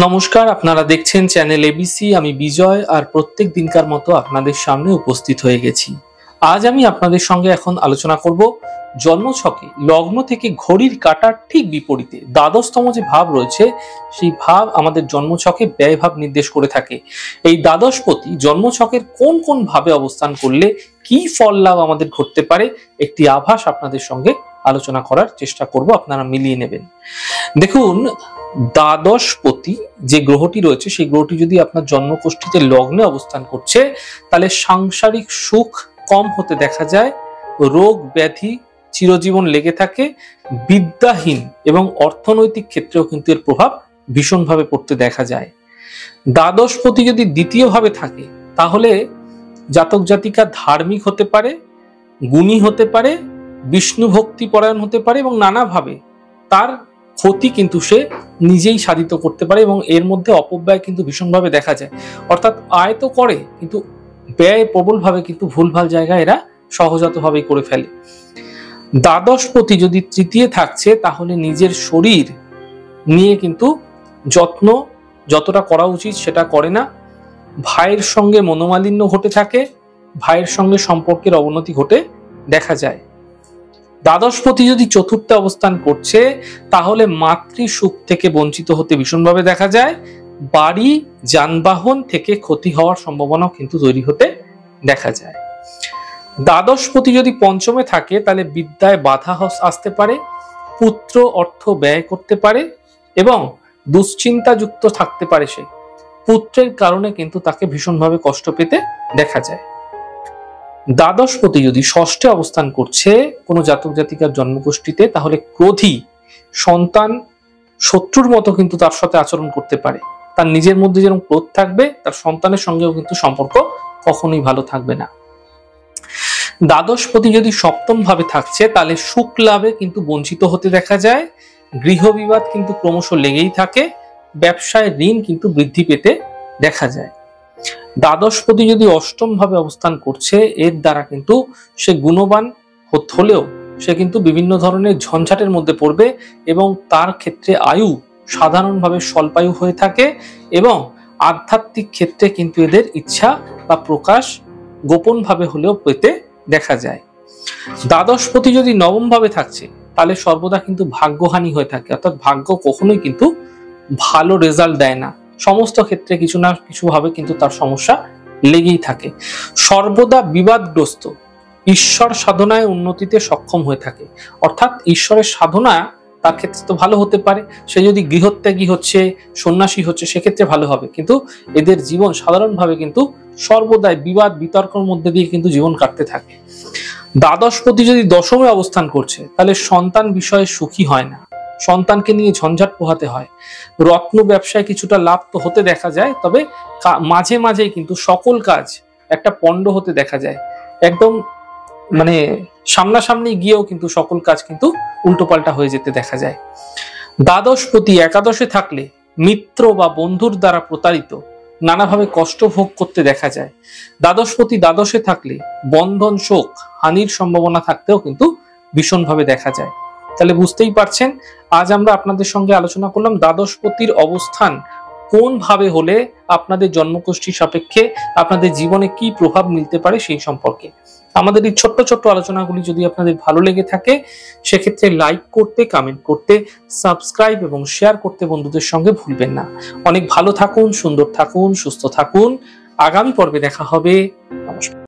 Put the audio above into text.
নমস্কার, আপনারা দেখছেন চ্যানেল এবিসি। আমি বিজয় আর প্রত্যেক দিনকার মতো আপনাদের সামনে উপস্থিত হয়ে গেছি। আজ আমি আপনাদের সঙ্গে এখন আলোচনা করব জন্মছকে লগ্ন থেকে ঘড়ির কাঁটার ঠিক বিপরীতে দ্বাদশতম যে ভাব রয়েছে সেই ভাব আমাদের জন্মছকে ব্যয় ভাব নির্দেশ করে থাকে। এই দ্বাদশপতি জন্মছকের কোন কোন ভাবে অবস্থান করলে কি ফল লাভ আমাদের ঘটতে পারে একটি আভাস আপনাদের সঙ্গে আলোচনা করার চেষ্টা করব, আপনারা মিলিয়ে নেবেন। দেখুন, দ্বাদশপতি যে গ্রহটি রয়েছে সেই গ্রহটি যদি আপনার জন্মকুষ্ঠিতে লগ্নে অবস্থান করছে তাহলে সাংসারিক সুখ কম হতে দেখা যায়, রোগ ব্যাধি চিরজীবন লেগে থাকে, বিদ্যাহীন এবং অর্থনৈতিক ক্ষেত্রেও কিন্তু এর প্রভাব ভীষণভাবে পড়তে দেখা যায়। দ্বাদশপতি যদি দ্বিতীয় ভাবে থাকে তাহলে জাতক জাতিকা ধার্মিক হতে পারে, গুণী হতে পারে, বিষ্ণু ভক্তি পরায়ণ হতে পারে এবং নানাভাবে তার ক্ষতি কিন্তু সে নিজেই সাধিত করতে পারে এবং এর মধ্যে অপব্যয় কিন্তু ভীষণভাবে দেখা যায়। অর্থাৎ আয় তো করে কিন্তু ব্যয় প্রবলভাবে কিন্তু ভুলভাল জায়গায় এরা সহজাতভাবেই করে ফেলে। দ্বাদশপতি যদি তৃতীয় থাকছে তাহলে নিজের শরীর নিয়ে কিন্তু যত্ন যতটা করা উচিত সেটা করে না, ভাইয়ের সঙ্গে মনোমালিন্য ঘটে থাকে, ভাইয়ের সঙ্গে সম্পর্কের অবনতি ঘটে দেখা যায়। দ্বাদশপতি যদি চতুর্থে অবস্থান করছে তাহলে মাতৃ সুখ থেকে বঞ্চিত হতে ভীষণভাবে দেখা যায়, বাড়ি যানবাহন থেকে ক্ষতি হওয়ার সম্ভাবনা কিন্তু তৈরি হতে দেখা যায়। দ্বাদশপতি যদি পঞ্চমে থাকে তাহলে বিদ্যায় বাধা আসতে পারে, পুত্র অর্থ ব্যয় করতে পারে এবং দুশ্চিন্তাযুক্ত থাকতে পারে। সে পুত্রের কারণে কিন্তু তাকে ভীষণভাবে কষ্ট পেতে দেখা যায়। দ্বাদশপতি যদি ষষ্ঠে অবস্থান করছে কোনো জাতক জাতিকার জন্মকুষ্ঠিতে তাহলে ক্রোধী সন্তান শত্রুর মতো কিন্তু তার সাথে আচরণ করতে পারে। তার নিজের মধ্যে যেরকম ক্রোধ থাকবে তার সন্তানের সঙ্গেও কিন্তু সম্পর্ক কখনোই ভালো থাকবে না। দ্বাদশপতি যদি সপ্তম ভাবে থাকছে তাহলে সুখ লাভে কিন্তু বঞ্চিত হতে দেখা যায়, গৃহ বিবাদ কিন্তু ক্রমশ লেগেই থাকে, ব্যবসায় ঋণ কিন্তু বৃদ্ধি পেতে দেখা যায়। দ্বাদশপতি যদি অষ্টম ভাবে অবস্থান করছে এর দ্বারা কিন্তু সে গুণবান হলেও সে কিন্তু বিভিন্ন ধরনের ঝঞ্ঝাটের মধ্যে পড়বে এবং তার ক্ষেত্রে আয়ু সাধারণভাবে স্বল্পায়ু হয়ে থাকে এবং আধ্যাত্মিক ক্ষেত্রে কিন্তু এদের ইচ্ছা বা প্রকাশ গোপন ভাবে হলেও পেতে দেখা যায়। দ্বাদশপতি যদি নবম ভাবে থাকছে তাহলে সর্বদা কিন্তু ভাগ্যহানি হয়ে থাকে, অর্থাৎ ভাগ্য কখনোই কিন্তু ভালো রেজাল্ট দেয় না, সমস্ত ক্ষেত্রে কিছু না কিছু ভাবে কিন্তু তার সমস্যা লেগেই থাকে, সর্বদা বিবাদগ্রস্ত, ঈশ্বর সাধনায় উন্নতিতে সক্ষম হয়ে থাকে। অর্থাৎ ঈশ্বরের সাধনা তার ক্ষেত্রে তো ভালো হতে পারে, সে যদি গৃহত্যাগী হচ্ছে সন্ন্যাসী হচ্ছে সেক্ষেত্রে ভালো হবে, কিন্তু এদের জীবন সাধারণভাবে কিন্তু সর্বদাই বিবাদ বিতর্কের মধ্যে দিয়ে কিন্তু জীবন কাটতে থাকে। দ্বাদশপতি যদি দশমে অবস্থান করছে তাহলে সন্তান বিষয়ে সুখী হয় না, সন্তানকে নিয়ে ঝঞ্ঝাট পোহাতে হয়, রত্ন ব্যবসায় কিছুটা লাভ তো হতে দেখা যায়, তবে মাঝে মাঝে কিন্তু সকল কাজ একটা পণ্ড হতে দেখা যায়, একদম সামনাসামনি গিয়েও কিন্তু সকল কাজ কিন্তু উল্টোপাল্টা হয়ে যেতে দেখা যায়। দ্বাদশপতি একাদশে থাকলে মিত্র বা বন্ধুর দ্বারা প্রতারিত, নানাভাবে কষ্ট ভোগ করতে দেখা যায়। দ্বাদশপতি দ্বাদশে থাকলে বন্ধন শোক হানির সম্ভাবনা থাকতেও কিন্তু ভীষণভাবে দেখা যায়। তাহলে বুঝতেই পারছেন আজ আমরা আপনাদের সঙ্গে আলোচনা করলাম দ্বাদশপতির অবস্থান কোন ভাবে হলে আপনাদের জন্মকুষ্ঠী সাপেক্ষে আপনাদের জীবনে কি প্রভাব মিলতে পারে সেই সম্পর্কে। আমাদের এই ছোট্ট ছোট্ট আলোচনাগুলি যদি আপনাদের ভালো লেগে থাকে সেক্ষেত্রে লাইক করতে, কমেন্ট করতে, সাবস্ক্রাইব এবং শেয়ার করতে বন্ধুদের সঙ্গে ভুলবেন না। অনেক ভালো থাকুন, সুন্দর থাকুন, সুস্থ থাকুন। আগামী পর্বে দেখা হবে। নমস্কার।